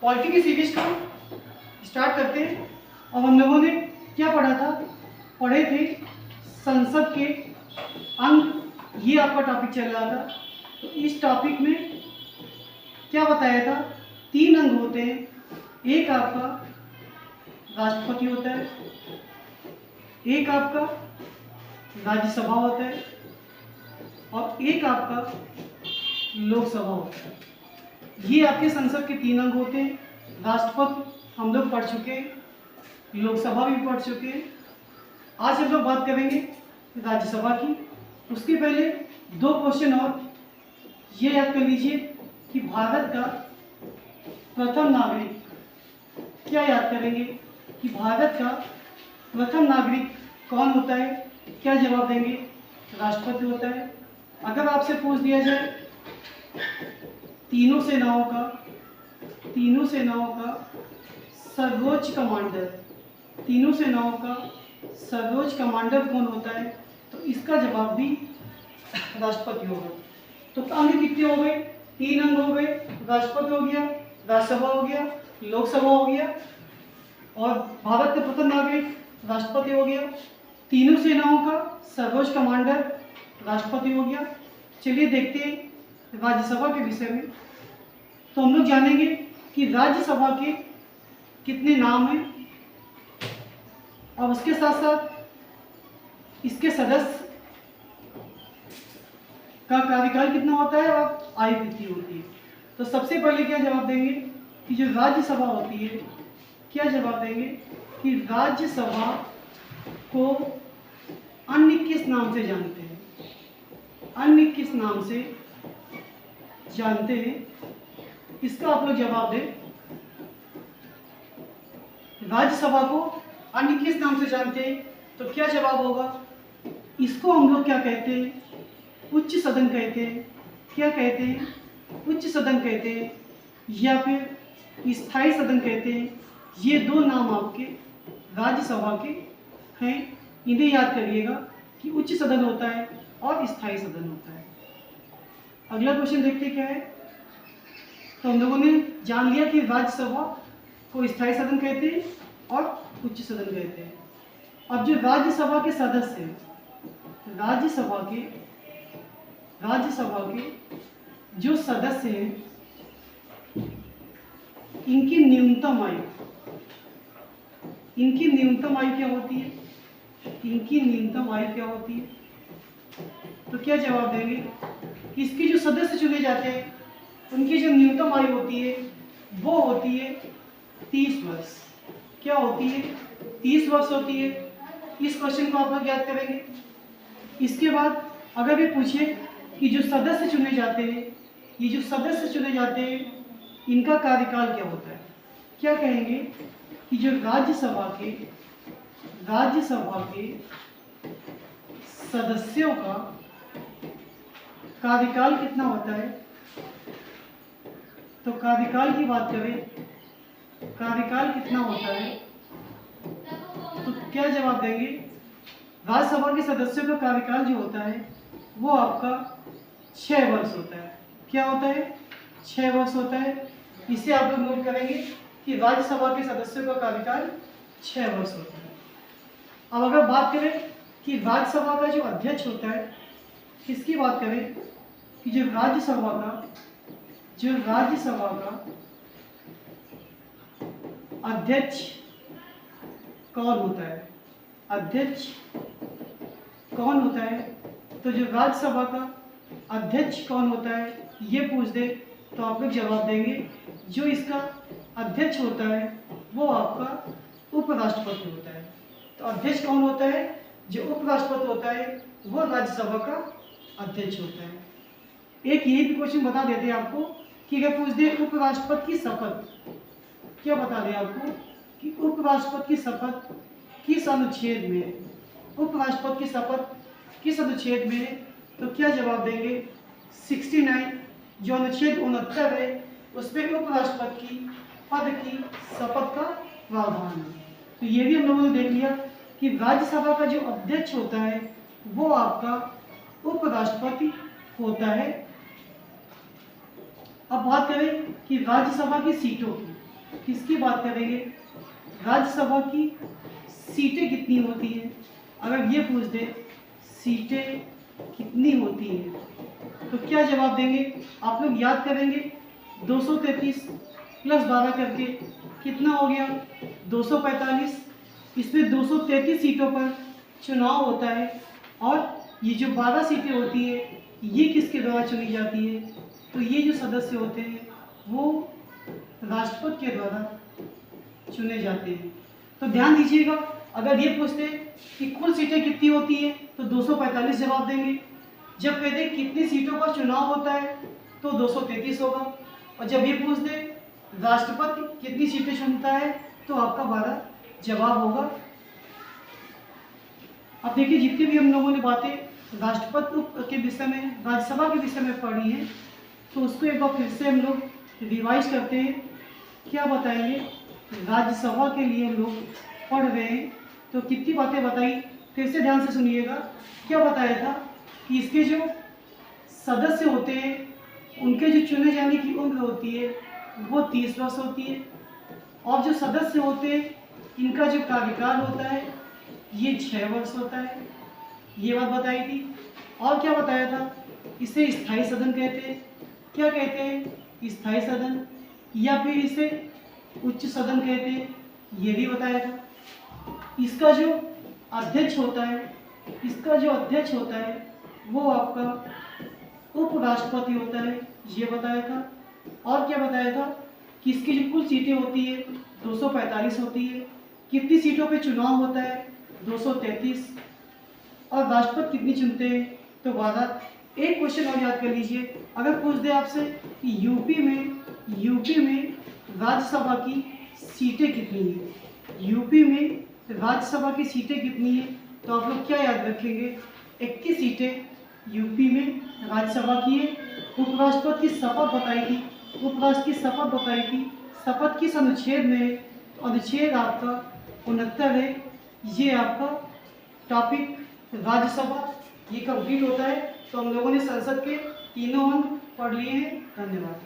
Polity की series को start करते हैं। और हम लोगों ने क्या पढ़ा था, पढ़े थे संसद के अंग, ये आपका टॉपिक चल रहा था। तो इस टॉपिक में क्या बताया था, 3 अंग होते हैं। एक आपका राष्ट्रपति होता है, एक आपका राज्यसभा होता है और एक आपका लोकसभा होता है। ये आपके संसद के 3 अंग होते हैं। राष्ट्रपति हम लोग पढ़ चुके हैं, लोकसभा भी पढ़ चुके हैं। आज हम लोग बात करेंगे राज्यसभा की। उसके पहले 2 क्वेश्चन और ये याद कर लीजिए कि भारत का प्रथम नागरिक, क्या याद करेंगे कि भारत का प्रथम नागरिक कौन होता है? क्या जवाब देंगे? राष्ट्रपति होता है। अगर आपसे पूछ दिया जाए तीनों सेनाओं का सर्वोच्च कमांडर, तीनों सेनाओं का सर्वोच्च कमांडर कौन होता है, तो इसका जवाब भी राष्ट्रपति होगा। तो अंग कितने हो गए? 3 अंग हो गए। राष्ट्रपति हो गया, राज्यसभा हो गया, लोकसभा हो गया और भारत के प्रथम नागरिक राष्ट्रपति हो गया। तीनों सेनाओं का सर्वोच्च कमांडर राष्ट्रपति हो गया। चलिए देखते हैं राज्यसभा के विषय में। तो हम लोग जानेंगे कि राज्यसभा के कितने नाम हैं और उसके साथ साथ इसके सदस्य का कार्यकाल कितना होता है और आयु कितनी होती है। तो सबसे पहले क्या जवाब देंगे कि जो राज्यसभा होती है, क्या जवाब देंगे कि राज्यसभा को अन्य किस नाम से जानते हैं? अन्य किस नाम से जानते हैं, इसका आप लोग जवाब दें। राज्यसभा को अन्य किस नाम से जानते हैं, तो क्या जवाब होगा? इसको हम लोग क्या कहते हैं? उच्च सदन कहते हैं। क्या कहते हैं? उच्च सदन कहते हैं या फिर स्थायी सदन कहते हैं। ये 2 नाम आपके राज्यसभा के हैं। इन्हें याद करिएगा कि उच्च सदन होता है और स्थायी सदन होता है। अगला क्वेश्चन देखते क्या है। तो हम लोगों ने जान लिया कि राज्यसभा को स्थायी सदन कहते हैं और उच्च सदन कहते हैं। अब जो राज्यसभा के सदस्य हैं, राज्यसभा के जो सदस्य हैं, इनकी न्यूनतम आयु क्या होती है? इनकी न्यूनतम आयु क्या होती है? तो क्या जवाब देंगे? इसके जो सदस्य चुने जाते हैं उनकी जो न्यूनतम आयु होती है वो होती है 30 वर्ष। क्या होती है? 30 वर्ष होती है। इस क्वेश्चन को आप लोग याद करेंगे। इसके बाद अगर ये पूछे कि जो सदस्य चुने जाते हैं, ये जो सदस्य चुने जाते हैं इनका कार्यकाल क्या होता है, क्या कहेंगे कि जो राज्यसभा के सदस्यों का कार्यकाल कितना होता है? तो कार्यकाल की बात करें, कार्यकाल कितना होता है, तो क्या जवाब देंगे? राज्यसभा के सदस्यों का कार्यकाल जो होता है वो आपका 6 वर्ष होता है। क्या होता है? 6 वर्ष होता है। इसे आप लोग नोट करेंगे कि राज्यसभा के सदस्यों का कार्यकाल 6 वर्ष होता है। अब अगर बात करें कि राज्यसभा का जो अध्यक्ष होता है, किसकी बात करें कि जो राज्यसभा का अध्यक्ष कौन होता है? अध्यक्ष कौन होता है? तो जो राज्यसभा का अध्यक्ष कौन होता है ये पूछ दे तो आप लोग जवाब देंगे जो इसका अध्यक्ष होता है वो आपका उपराष्ट्रपति होता है। तो अध्यक्ष कौन होता है? जो उपराष्ट्रपति होता है वो राज्यसभा का अध्यक्ष होता है। एक यही भी क्वेश्चन बता देते हैं आपको कि अगर पूछ दे उपराष्ट्रपति की शपथ, क्या बता दें आपको कि उपराष्ट्रपति की शपथ किस अनुच्छेद में है? उपराष्ट्रपति की शपथ किस अनुच्छेद में है? तो क्या जवाब देंगे? 69, जो अनुच्छेद 69 है उसमें उपराष्ट्रपति की पद की शपथ का प्रावधान है। तो ये भी हम लोगों ने देख लिया कि राज्यसभा का जो अध्यक्ष होता है वो आपका उपराष्ट्रपति होता है। अब बात करें कि राज्यसभा की सीटों की, किसकी बात करेंगे? राज्यसभा की सीटें कितनी होती हैं। अगर ये पूछ दे सीटें कितनी होती हैं तो क्या जवाब देंगे? आप लोग याद करेंगे 233 प्लस 12 करके कितना हो गया? 245। इसमें 233 सीटों पर चुनाव होता है और ये जो 12 सीटें होती है ये किसके द्वारा चुनी जाती है? तो ये जो सदस्य होते हैं वो राष्ट्रपति के द्वारा चुने जाते हैं। तो ध्यान दीजिएगा, अगर ये पूछते कि कुल सीटें कितनी होती हैं तो 245 जवाब देंगे। जब कहते हैं कितनी सीटों पर चुनाव होता है तो 233 होगा। और जब ये पूछ दे राष्ट्रपति कितनी सीटें चुनता है तो आपका 12 जवाब होगा। अब देखिए, जितनी भी हम लोगों ने बातें राष्ट्रपति के विषय में, राज्यसभा के विषय में पढ़ी हैं, तो उसको एक बार फिर से हम लोग रिवाइज करते हैं। क्या बताएंगे? राज्यसभा के लिए हम लोग पढ़ रहे हैं तो कितनी बातें बताई, फिर से ध्यान से सुनिएगा। क्या बताया था कि इसके जो सदस्य होते हैं उनके जो चुने जाने की उम्र होती है वो 30 वर्ष होती है, और जो सदस्य होते हैं इनका जो कार्यकाल होता है ये 6 वर्ष होता है। ये बात बताई थी। और क्या बताया था? इसे स्थायी सदन कहते हैं। क्या कहते हैं? स्थायी सदन, या फिर इसे उच्च सदन कहते हैं, ये भी बताया था। इसका जो अध्यक्ष होता है वो आपका उपराष्ट्रपति होता है, ये बताया था। और क्या बताया था कि इसकी जो कुल सीटें होती है 245 होती है। कितनी सीटों पे चुनाव होता है? 233। और राष्ट्रपति कितनी चुनते हैं? तो 12। एक क्वेश्चन और याद कर लीजिए, अगर पूछ दे आपसे कि यूपी में राज्यसभा की सीटें कितनी हैं, यूपी में राज्यसभा की सीटें कितनी हैं, तो आप लोग क्या याद रखेंगे? 21 सीटें यूपी में राज्यसभा की है। उपराष्ट्रपति की शपथ बताई थी, उपराष्ट्रपति की शपथ बताई थी। शपथ किस अनुच्छेद में है? अनुच्छेद आपका 69 है। ये आपका टॉपिक राज्यसभा ये कंप्लीट होता है। तो हम लोगों ने संसद के तीनों अंग पढ़ लिए हैं। धन्यवाद।